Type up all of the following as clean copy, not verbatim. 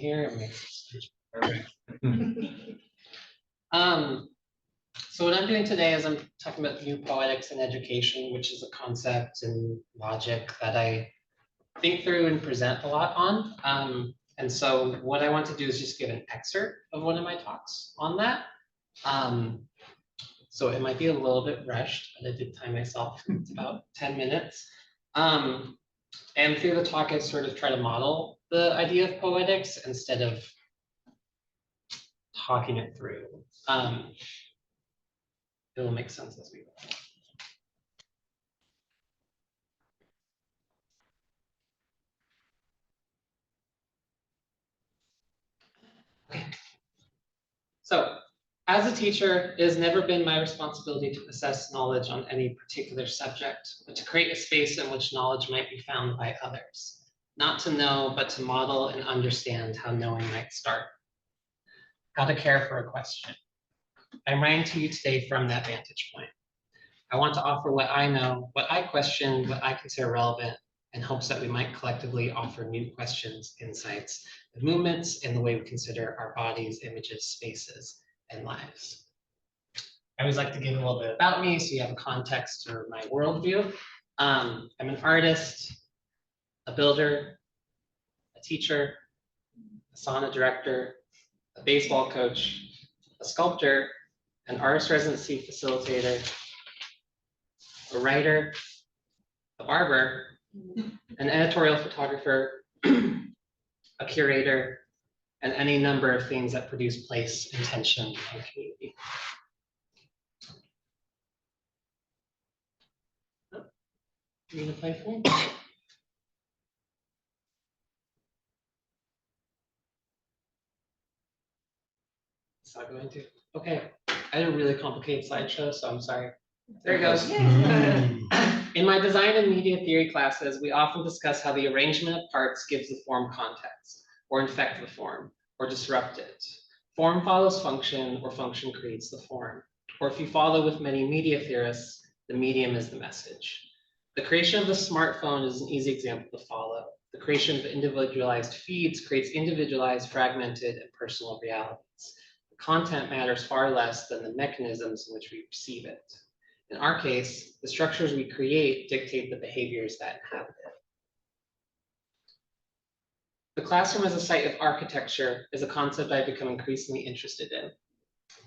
Here it makes perfect. So what I'm doing today is I'm talking about new poetics in education, which is a concept and logic that I think through and present a lot on. And so what I want to do is just give an excerpt of one of my talks on that. So it might be a little bit rushed, but I did time myself. It's about 10 minutes. And through the talk, I sort of try to model the idea of poetics instead of talking it through. It will make sense as we go. Okay. So, as a teacher, it has never been my responsibility to assess knowledge on any particular subject, but to create a space in which knowledge might be found by others. Not to know, but to model and understand how knowing might start. How to care for a question. I'm writing to you today from that vantage point. I want to offer what I know, what I question, what I consider relevant, in hopes that we might collectively offer new questions, insights, and movements in the way we consider our bodies, images, spaces, and lives. I always like to give a little bit about me so you have a context or my worldview. I'm an artist, a builder, a teacher, a sauna director, a baseball coach, a sculptor, an artist residency facilitator, a writer, a barber, an editorial photographer, a curator, and any number of things that produce place, intention, and community. Oh, you gonna play for me? It's not going to. Okay, I had a really complicated slideshow, so I'm sorry. There it goes. In my design and media theory classes, we often discuss how the arrangement of parts gives the form context, or infect the form, or disrupt it. Form follows function, or function creates the form. Or if you follow with many media theorists, the medium is the message. The creation of the smartphone is an easy example to follow. The creation of individualized feeds creates individualized, fragmented, and personal realities. The content matters far less than the mechanisms in which we perceive it. In our case, the structures we create dictate the behaviors that inhabit it. The classroom as a site of architecture is a concept I've become increasingly interested in.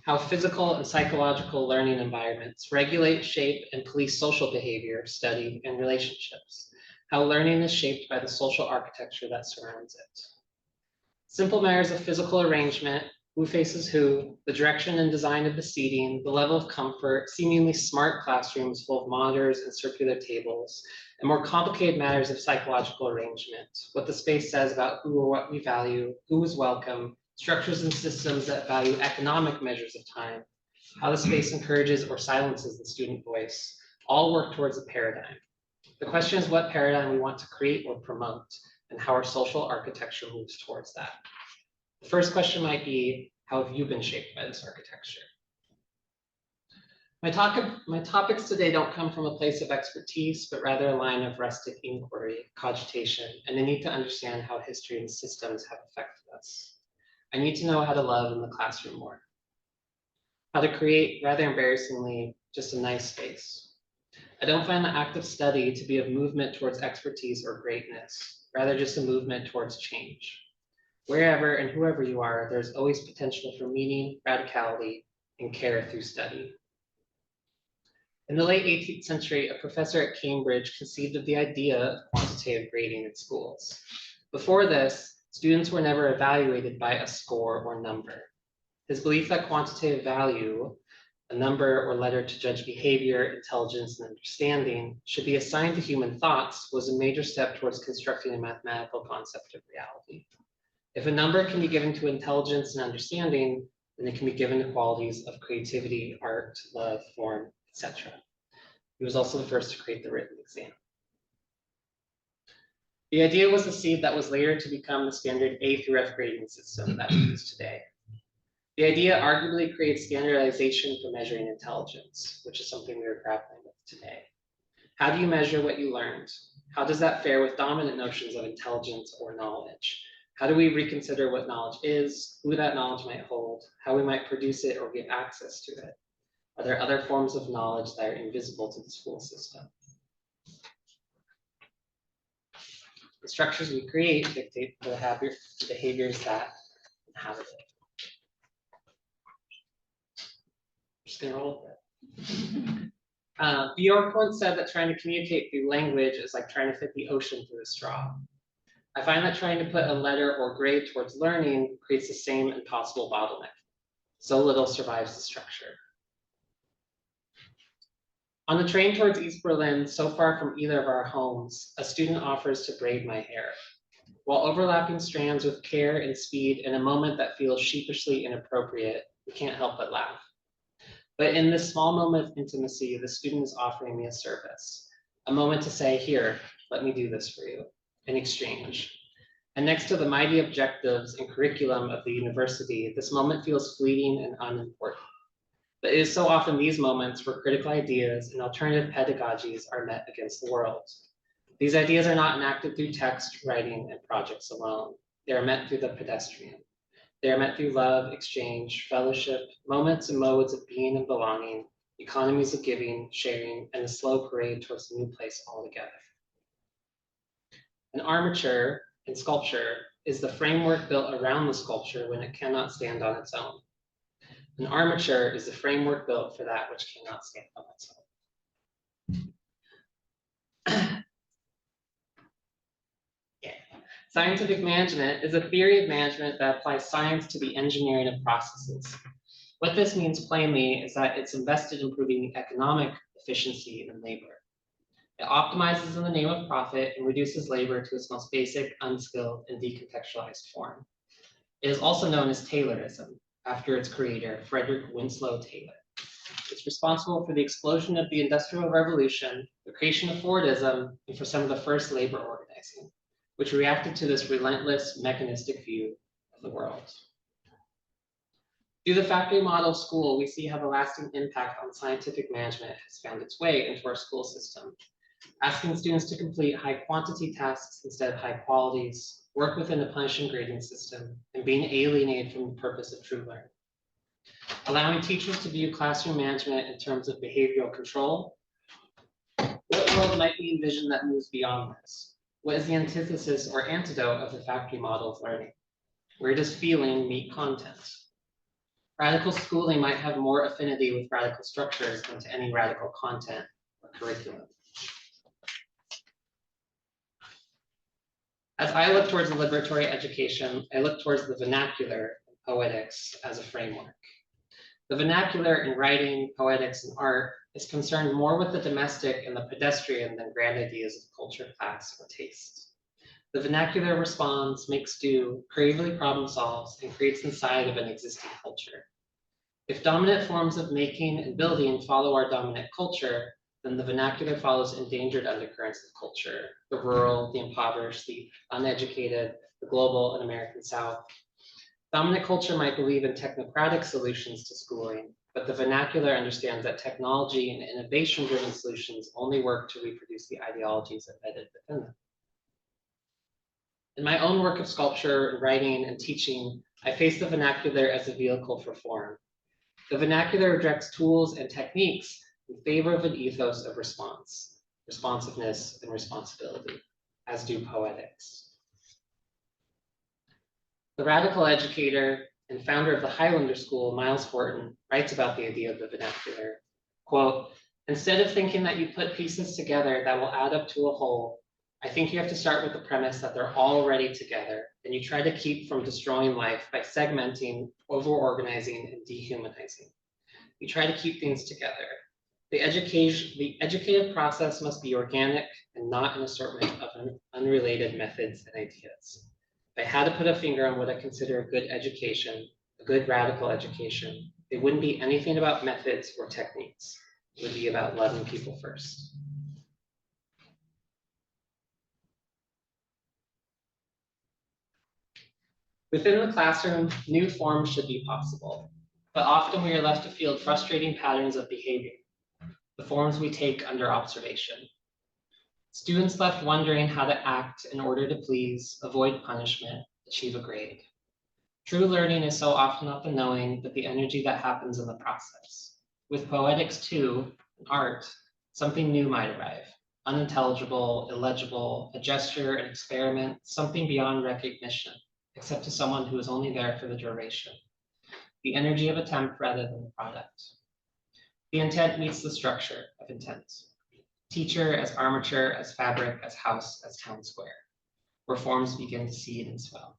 How physical and psychological learning environments regulate, shape, and police social behavior, study, and relationships. How learning is shaped by the social architecture that surrounds it. Simple matters of physical arrangement, who faces who, the direction and design of the seating, the level of comfort, seemingly smart classrooms full of monitors and circular tables, and more complicated matters of psychological arrangement, what the space says about who or what we value, who is welcome, structures and systems that value economic measures of time, how the space encourages or silences the student voice, all work towards a paradigm. The question is what paradigm we want to create or promote, and how our social architecture moves towards that. The first question might be, how have you been shaped by this architecture? My topics today don't come from a place of expertise, but rather a line of rustic inquiry, cogitation, and the need to understand how history and systems have affected us. I need to know how to love in the classroom more. How to create, rather embarrassingly, just a nice space. I don't find the act of study to be a movement towards expertise or greatness, rather just a movement towards change. Wherever and whoever you are, there's always potential for meaning, radicality, and care through study. In the late 18th century, a professor at Cambridge conceived of the idea of quantitative grading in schools. Before this, students were never evaluated by a score or number. His belief that quantitative value, a number or letter to judge behavior, intelligence, and understanding, should be assigned to human thoughts was a major step towards constructing a mathematical concept of reality. If a number can be given to intelligence and understanding, then it can be given to qualities of creativity, art, love, form, etc. He was also the first to create the written exam. The idea was the seed that was later to become the standard A through F grading system that we use today. The idea arguably creates standardization for measuring intelligence, which is something we are grappling with today. How do you measure what you learned? How does that fare with dominant notions of intelligence or knowledge? How do we reconsider what knowledge is, who that knowledge might hold, how we might produce it or give access to it? Are there other forms of knowledge that are invisible to the school system? The structures we create dictate the behaviors that inhabit it. Just gonna roll with it. Bjork once said that trying to communicate through language is like trying to fit the ocean through a straw. I find that trying to put a letter or grade towards learning creates the same impossible bottleneck. So little survives the structure. On the train towards East Berlin, so far from either of our homes, a student offers to braid my hair. While overlapping strands with care and speed in a moment that feels sheepishly inappropriate, we can't help but laugh. But in this small moment of intimacy, the student is offering me a service, a moment to say, here, let me do this for you, in exchange. And next to the mighty objectives and curriculum of the university, this moment feels fleeting and unimportant. But it is so often these moments where critical ideas and alternative pedagogies are met against the world. These ideas are not enacted through text, writing, and projects alone. They are met through the pedestrian. They are met through love, exchange, fellowship, moments and modes of being and belonging, economies of giving, sharing, and a slow parade towards a new place altogether. An armature in sculpture is the framework built around the sculpture when it cannot stand on its own. An armature is the framework built for that which cannot stand on its own. Yeah. Scientific management is a theory of management that applies science to the engineering of processes. What this means plainly is that it's invested in improving economic efficiency in labor. It optimizes in the name of profit and reduces labor to its most basic, unskilled, and decontextualized form. It is also known as Taylorism, after its creator, Frederick Winslow Taylor. It's responsible for the explosion of the Industrial Revolution, the creation of Fordism, and for some of the first labor organizing, which reacted to this relentless, mechanistic view of the world. Through the factory model of school, we see how the lasting impact on scientific management has found its way into our school system, asking students to complete high-quantity tasks instead of high qualities, work within a punishing grading system, and being alienated from the purpose of true learning. Allowing teachers to view classroom management in terms of behavioral control. What world might we envision that moves beyond this? What is the antithesis or antidote of the factory model of learning? Where does feeling meet content? Radical schooling might have more affinity with radical structures than to any radical content or curriculum. As I look towards a liberatory education, I look towards the vernacular in poetics as a framework. The vernacular in writing, poetics, and art is concerned more with the domestic and the pedestrian than grand ideas of culture, class, or taste. The vernacular responds, makes do, creatively problem solves, and creates inside of an existing culture. If dominant forms of making and building follow our dominant culture, then the vernacular follows endangered undercurrents of culture, the rural, the impoverished, the uneducated, the global and American South. Dominant culture might believe in technocratic solutions to schooling, but the vernacular understands that technology and innovation-driven solutions only work to reproduce the ideologies embedded within them. In my own work of sculpture, writing, and teaching, I face the vernacular as a vehicle for form. The vernacular rejects tools and techniques in favor of an ethos of response, responsiveness, and responsibility, as do poetics. The radical educator and founder of the Highlander School, Miles Horton, writes about the idea of the vernacular. Quote, instead of thinking that you put pieces together that will add up to a whole, I think you have to start with the premise that they're already together, and you try to keep from destroying life by segmenting, over-organizing, and dehumanizing. You try to keep things together. The educative process must be organic and not an assortment of unrelated methods and ideas. If I had to put a finger on what I consider a good education, a good radical education, it wouldn't be anything about methods or techniques. It would be about loving people first. Within the classroom, new forms should be possible, but often we are left to field frustrating patterns of behavior, the forms we take under observation. Students left wondering how to act in order to please, avoid punishment, achieve a grade. True learning is so often not the knowing, but the energy that happens in the process. With poetics too, and art, something new might arrive. Unintelligible, illegible, a gesture, an experiment, something beyond recognition, except to someone who is only there for the duration. The energy of attempt rather than the product. The intent meets the structure of intent. Teacher as armature, as fabric, as house, as town square, where forms begin to seed and swell.